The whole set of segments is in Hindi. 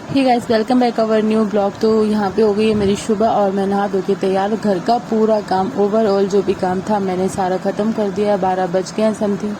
Hey guys, welcome back our new blog. तो यहाँ पे हो गई है मेरी सुबह और मैं नहा धो के तैयार। घर का पूरा काम ओवरऑल जो भी काम था मैंने सारा ख़त्म कर दिया। 12 बज गए हैं समथिंग।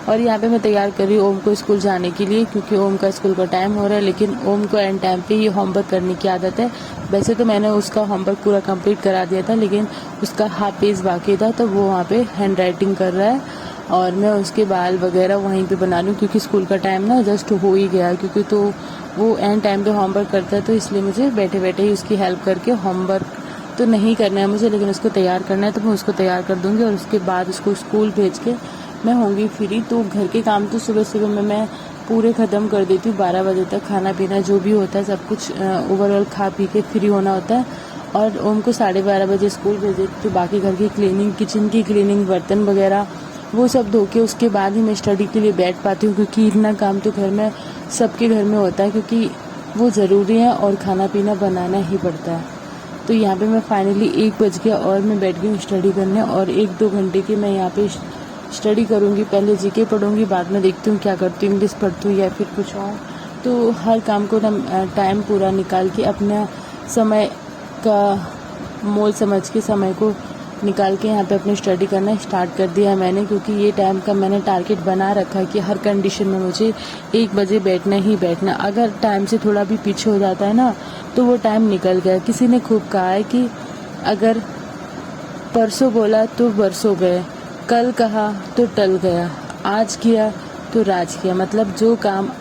और यहाँ पे मैं तैयार कर रही हूँ ओम को स्कूल जाने के लिए, क्योंकि ओम का स्कूल का टाइम हो रहा है। लेकिन ओम को एंड टाइम पे ही होमवर्क करने की आदत है। वैसे तो मैंने उसका होमवर्क पूरा कंप्लीट करा दिया था, लेकिन उसका हाफ पेज बाकी था, तो वो वहाँ पे हैंड राइटिंग कर रहा है और मैं उसके बाल वगैरह वहीं पे बना रही हूँ, क्योंकि स्कूल का टाइम ना जस्ट हो ही गया। क्योंकि तो वो एंड टाइम पे होमवर्क करता है, तो इसलिए मुझे बैठे बैठे ही उसकी हेल्प करके होमवर्क तो नहीं करना है मुझे, लेकिन उसको तैयार करना है। तो मैं उसको तैयार कर दूंगी और उसके बाद उसको स्कूल भेज के मैं होंगी फ्री। तो घर के काम तो सुबह सुबह में मैं पूरे ख़त्म कर देती हूँ। 12 बजे तक खाना पीना जो भी होता है सब कुछ ओवरऑल खा पी के फ्री होना होता है। और ओम को 12:30 बजे स्कूल भेज देती हूँ। तो बाकी घर की क्लीनिंग, किचन की क्लीनिंग, बर्तन वगैरह वो सब धो के उसके बाद ही मैं स्टडी के लिए बैठ पाती हूँ, क्योंकि इतना काम तो घर में सबके घर में होता है, क्योंकि वो ज़रूरी है और खाना पीना बनाना ही पड़ता है। तो यहाँ पे मैं फाइनली 1 बज गया और मैं बैठ गई हूँ स्टडी करने। और 1-2 घंटे की मैं यहाँ पे स्टडी करूँगी। पहले जीके पढ़ूँगी, बाद में देखती हूँ क्या करती हूँ, इंग्लिश पढ़ती हूँ या फिर कुछ और। तो हर काम को ना टाइम पूरा निकाल के, अपना समय का मोल समझ के, समय को निकाल के यहाँ पे अपनी स्टडी करना स्टार्ट कर दिया है मैंने। क्योंकि ये टाइम का मैंने टारगेट बना रखा है कि हर कंडीशन में मुझे 1 बजे बैठना ही बैठना। अगर टाइम से थोड़ा भी पीछे हो जाता है ना, तो वो टाइम निकल गया। किसी ने खूब कहा है कि अगर परसों बोला तो बरसों गए, कल कहा तो टल गया, आज किया तो राज किया। मतलब जो काम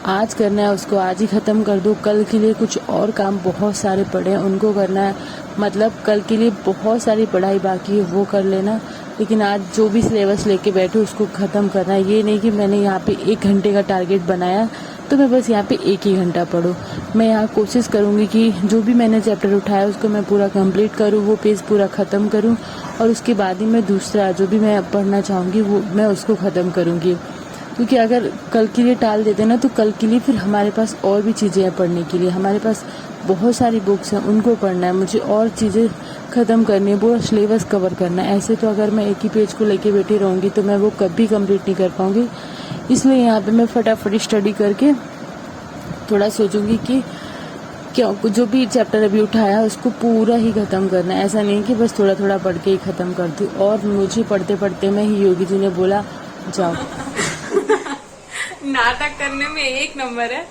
आज करना है उसको आज ही ख़त्म कर दो। कल के लिए कुछ और काम बहुत सारे पड़े हैं, उनको करना है। मतलब कल के लिए बहुत सारी पढ़ाई बाकी है, वो कर लेना। लेकिन आज जो भी सिलेबस लेके बैठे उसको ख़त्म करना है। ये नहीं कि मैंने यहाँ पे 1 घंटे का टारगेट बनाया तो मैं बस यहाँ पे 1 ही घंटा पढूं। मैं यहाँ कोशिश करूँगी कि जो भी मैंने चैप्टर उठाया उसको मैं पूरा कंप्लीट करूँ, वो पेज पूरा ख़त्म करूँ। और उसके बाद ही मैं दूसरा जो भी मैं पढ़ना चाहूँगी वो मैं उसको ख़त्म करूँगी। क्योंकि अगर कल के लिए टाल देते ना, तो कल के लिए फिर हमारे पास और भी चीज़ें हैं पढ़ने के लिए। हमारे पास बहुत सारी बुक्स हैं, उनको पढ़ना है मुझे, और चीज़ें ख़त्म करनी है, पूरा सिलेबस कवर करना है। ऐसे तो अगर मैं एक ही पेज को लेके बैठी रहूँगी तो मैं वो कभी कंप्लीट नहीं कर पाऊँगी। इसलिए यहाँ पे मैं फटाफट स्टडी करके थोड़ा सोचूंगी कि क्यों जो भी चैप्टर अभी उठाया उसको पूरा ही ख़त्म करना है। ऐसा नहीं कि बस थोड़ा थोड़ा पढ़ के ही ख़त्म कर दूँ। और मुझे पढ़ते पढ़ते में ही योगी जी ने बोला जाओ। नाटक करने में 1 नंबर है।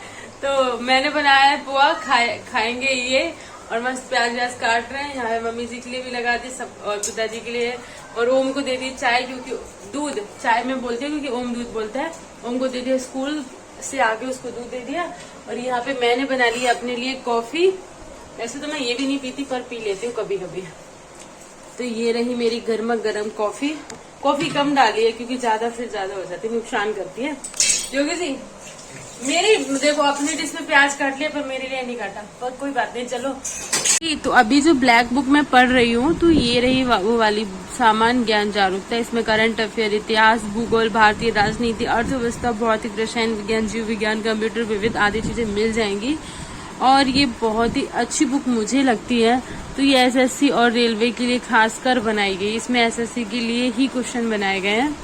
तो मैंने बनाया है पोहा, खाएंगे ये। और मस्त प्याज व्याज काट रहे हैं। यहाँ मम्मी जी के लिए भी लगा दी सब, और पिताजी के लिए। और ओम को दे दी चाय, क्योंकि दूध चाय में बोलते हैं, क्योंकि ओम दूध बोलता है। ओम को दे दिया, स्कूल से आके उसको दूध दे दिया। और यहाँ पे मैंने बना लिया अपने लिए कॉफी। वैसे तो मैं ये भी नहीं पीती, पर पी लेती हूँ कभी कभी। तो ये रही मेरी गर्मा गर्म कॉफी। कॉफी कम डाली है, क्योंकि ज्यादा फिर ज्यादा हो जाती है, नुकसान करती है। योगी जी, मेरी देखो अपनी डिश में प्याज काट लिया, पर मेरे लिए नहीं काटा, पर कोई बात नहीं, चलो। तो अभी जो ब्लैक बुक मैं पढ़ रही हूँ, तो ये रही वो वाली सामान्य ज्ञान जागरूकता। इसमें करंट अफेयर, इतिहास, भूगोल, भारतीय राजनीति, अर्थव्यवस्था, भौतिक, रसायन विज्ञान, जीव विज्ञान, कंप्यूटर, विविध आदि चीजें मिल जाएंगी। और ये बहुत ही अच्छी बुक मुझे लगती है। तो ये एसएससी और रेलवे के लिए खासकर बनाई गई। इसमें एसएससी के लिए ही क्वेश्चन बनाए गए हैं।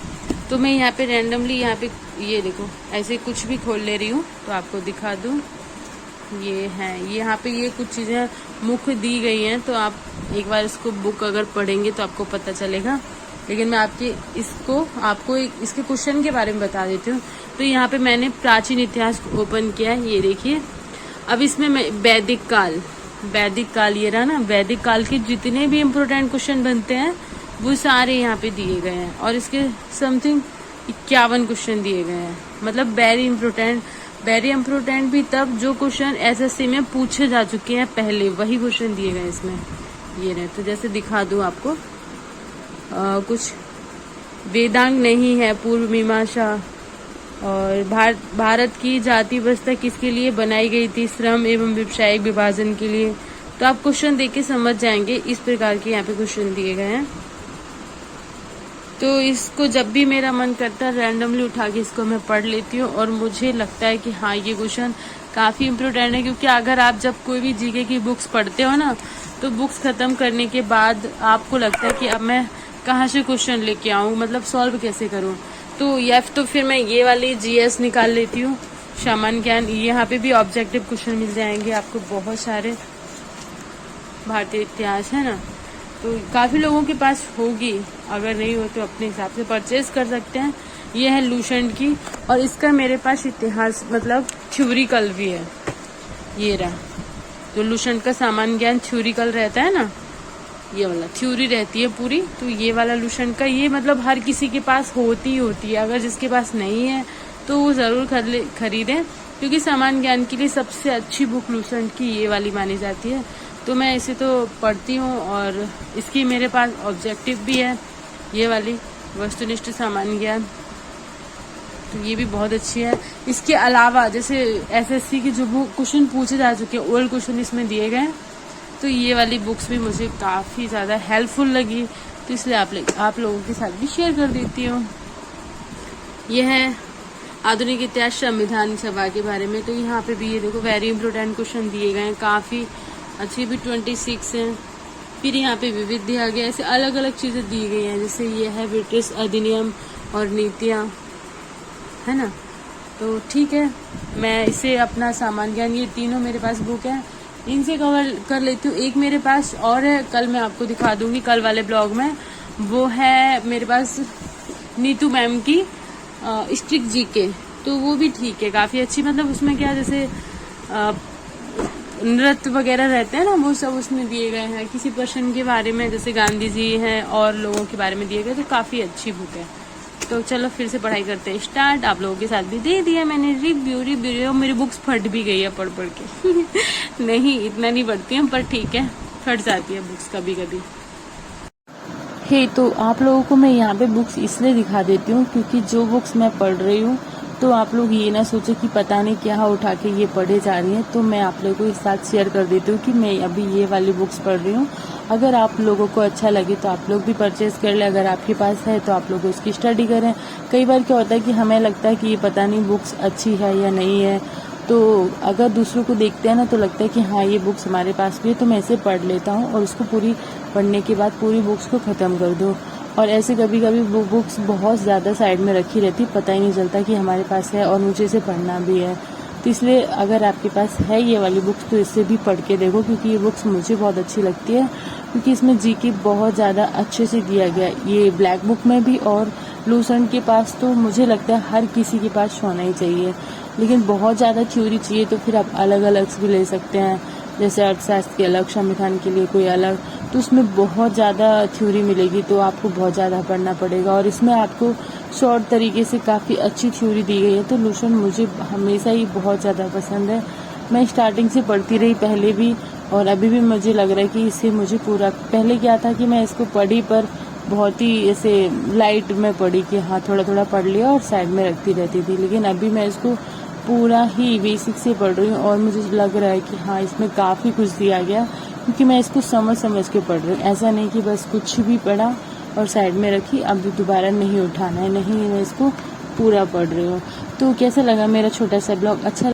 तो मैं यहाँ पे रैंडमली यहाँ पे ये देखो ऐसे कुछ भी खोल ले रही हूँ, तो आपको दिखा दूँ। ये है, यहाँ पे ये कुछ चीज़ें मुख्य दी गई हैं, तो आप एक बार इसको बुक अगर पढ़ेंगे तो आपको पता चलेगा। लेकिन मैं आपको इसके क्वेश्चन के बारे में बता देती हूँ। तो यहाँ पे मैंने प्राचीन इतिहास ओपन किया है, ये देखिए। अब इसमें मैं वैदिक काल ये रहा ना, वैदिक काल के जितने भी इम्पोर्टेंट क्वेश्चन बनते हैं वो सारे यहाँ पे दिए गए हैं। और इसके समथिंग 51 क्वेश्चन दिए गए हैं। मतलब वेरी इम्पोर्टेंट भी तब जो क्वेश्चन एसएससी में पूछे जा चुके हैं पहले, वही क्वेश्चन दिए गए इसमें। ये रहे, तो जैसे दिखा दूं आपको। कुछ वेदांग नहीं है, पूर्व मीमांसा। और भारत की जाति व्यवस्था किसके लिए बनाई गई थी? श्रम एवं व्यावसायिक विभाजन के लिए। तो आप क्वेश्चन देख के समझ जाएंगे, इस प्रकार के यहाँ पे क्वेश्चन दिए गए हैं। तो इसको जब भी मेरा मन करता है रैंडमली उठा के इसको मैं पढ़ लेती हूँ। और मुझे लगता है कि हाँ, ये क्वेश्चन काफ़ी इम्पोर्टेंट है। क्योंकि अगर आप जब कोई भी जीके की बुक्स पढ़ते हो ना, तो बुक्स ख़त्म करने के बाद आपको लगता है कि अब मैं कहाँ से क्वेश्चन लेके आऊँ, मतलब सॉल्व कैसे करूँ। तो या तो फिर मैं ये वाली जीएस निकाल लेती हूँ, सामान्य ज्ञान, यहाँ पे भी ऑब्जेक्टिव क्वेश्चन मिल जाएंगे आपको बहुत सारे। भारतीय इतिहास है ना, तो काफी लोगों के पास होगी, अगर नहीं हो तो अपने हिसाब से परचेज कर सकते हैं। ये है लूसेंट की, और इसका मेरे पास इतिहास मतलब थ्योरिकल भी है। ये रहा, तो लूसेंट का सामान्य ज्ञान थ्योरिकल रहता है ना, ये वाला थ्योरी रहती है पूरी। तो ये वाला लूसेंट का ये मतलब हर किसी के पास होती है। अगर जिसके पास नहीं है तो वो जरूर खरीदें, क्योंकि सामान्य ज्ञान के लिए सबसे अच्छी बुक लूसेंट की ये वाली मानी जाती है। तो मैं इसे तो पढ़ती हूँ, और इसकी मेरे पास ऑब्जेक्टिव भी है, ये वाली वस्तुनिष्ठ सामान्य ज्ञान, तो ये भी बहुत अच्छी है। इसके अलावा जैसे एसएससी की जो क्वेश्चन पूछे जा चुके हैं, ओल्ड क्वेश्चन इसमें दिए गए, तो ये वाली बुक्स भी मुझे काफ़ी ज़्यादा हेल्पफुल लगी, तो इसलिए आप लोगों के साथ भी शेयर कर देती हूँ। यह है आधुनिक इतिहास संविधान सभा के बारे में। तो यहाँ पे भी ये देखो वेरी इंपॉर्टेंट क्वेश्चन दिए गए हैं, काफ़ी अच्छी भी 26 हैं। फिर यहाँ पे विविध दिया गया, ऐसे अलग अलग चीज़ें दी गई हैं। जैसे ये है ब्रिटिश अधिनियम और नीतियाँ, है ना। तो ठीक है, मैं इसे अपना सामान्य ज्ञान, ये तीनों मेरे पास बुक है, इनसे कवर कर लेती हूँ। एक मेरे पास और है, कल मैं आपको दिखा दूंगी कल वाले ब्लॉग में। वो है मेरे पास नीतू मैम की स्ट्रिक्ट जीके, तो वो भी ठीक है, काफ़ी अच्छी। मतलब उसमें क्या, जैसे नृत्य वगैरह रहते हैं ना, वो सब उसमें दिए गए हैं। किसी पर्सन के बारे में, जैसे गांधी जी हैं और लोगों के बारे में दिए गए, तो काफ़ी अच्छी बुक है। तो चलो फिर से पढ़ाई करते हैं स्टार्ट। आप लोगों के साथ भी दे दिया मैंने रिव्यू। मेरी बुक्स फट भी गई है पढ़ के नहीं, इतना नहीं पढ़ती हूँ, पर ठीक है, फट जाती है बुक्स कभी कभी। तो आप लोगों को मैं यहाँ पे बुक्स इसलिए दिखा देती हूँ क्योंकि जो बुक्स मैं पढ़ रही हूँ, तो आप लोग ये ना सोचे कि पता नहीं क्या उठा के ये पढ़े जा रही हैं। तो मैं आप लोगों को इस साथ शेयर कर देती हूँ कि मैं अभी ये वाली बुक्स पढ़ रही हूँ। अगर आप लोगों को अच्छा लगे तो आप लोग भी परचेज कर लें, अगर आपके पास है तो आप लोग उसकी स्टडी करें। कई बार क्या होता है कि हमें लगता है कि ये पता नहीं बुक्स अच्छी है या नहीं है, तो अगर दूसरों को देखते हैं ना तो लगता है कि हाँ ये बुक्स हमारे पास भी है, तो मैं इसे पढ़ लेता हूँ और उसको पूरी पढ़ने के बाद पूरी बुक्स को ख़त्म कर दूँ। और ऐसे कभी कभी वो बुक्स बहुत ज़्यादा साइड में रखी रहती, पता ही नहीं चलता कि हमारे पास है और मुझे इसे पढ़ना भी है। तो इसलिए अगर आपके पास है ये वाली बुक्स तो इससे भी पढ़ के देखो, क्योंकि ये बुक्स मुझे बहुत अच्छी लगती है, क्योंकि इसमें जीके बहुत ज़्यादा अच्छे से दिया गया, ये ब्लैक बुक में भी और लूसेंट के पास। तो मुझे लगता है हर किसी के पास होना ही चाहिए, लेकिन बहुत ज़्यादा थ्योरी चाहिए तो फिर आप अलग अलग से भी ले सकते हैं। जैसे अर्थशास्त्र के अलग, संविधान के लिए कोई अलग, तो उसमें बहुत ज़्यादा थ्योरी मिलेगी, तो आपको बहुत ज़्यादा पढ़ना पड़ेगा। और इसमें आपको शॉर्ट तरीके से काफ़ी अच्छी थ्योरी दी गई है। तो लूसेंट मुझे हमेशा ही बहुत ज़्यादा पसंद है, मैं स्टार्टिंग से पढ़ती रही पहले भी, और अभी भी मुझे लग रहा है कि इसे मुझे पूरा, पहले क्या था कि मैं इसको पढ़ी पर बहुत ही ऐसे लाइट में पढ़ी कि हाँ थोड़ा थोड़ा पढ़ लिया और साइड में रखती रहती थी, लेकिन अभी मैं इसको पूरा ही बेसिक से पढ़ रही हूँ और मुझे लग रहा है कि हाँ इसमें काफ़ी कुछ दिया गया, क्योंकि मैं इसको समझ के पढ़ रही हूँ। ऐसा नहीं कि बस कुछ भी पढ़ा और साइड में रखी, अब दोबारा नहीं उठाना है, नहीं, मैं इसको पूरा पढ़ रही हूँ। तो कैसा लगा मेरा छोटा सा ब्लॉग? अच्छा